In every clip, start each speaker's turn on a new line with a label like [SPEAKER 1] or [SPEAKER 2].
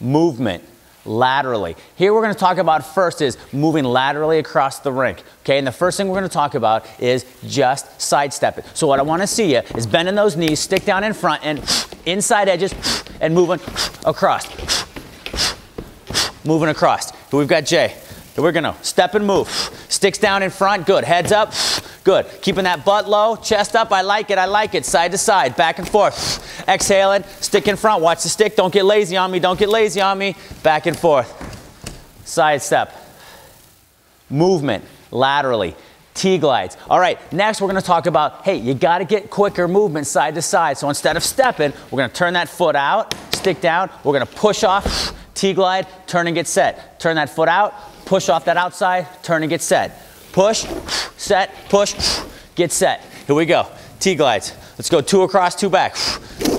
[SPEAKER 1] movement laterally. Here we're going to talk about first is moving laterally across the rink. Okay, and the first thing we're going to talk about is just sidestep it. So what I want to see you is bending those knees, stick down in front and inside edges and moving across. Moving across. Here we've got Jay. Here we're going to step and move. Sticks down in front, good. Heads up, good. Keeping that butt low, chest up, I like it. Side to side, back and forth. Exhaling, stick in front, watch the stick, don't get lazy on me, back and forth. Side step. Movement, laterally. T-glides. All right, next we're going to talk about, hey, you got to get quicker movement side to side. So instead of stepping, we're going to turn that foot out, stick down, we're going to push off, T-glide, turn and get set. Turn that foot out, push off that outside, turn and get set. Push, set, push, get set. Here we go. T-glides. Let's go 2 across, 2 back.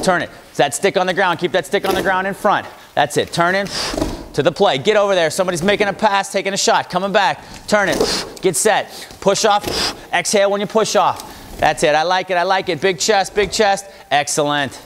[SPEAKER 1] Turn it. That stick on the ground. Keep that stick on the ground in front. That's it. Turn in to the play. Get over there. Somebody's making a pass, taking a shot. Coming back. Turn it. Get set. Push off. Exhale when you push off. That's it. I like it. Big chest. Excellent.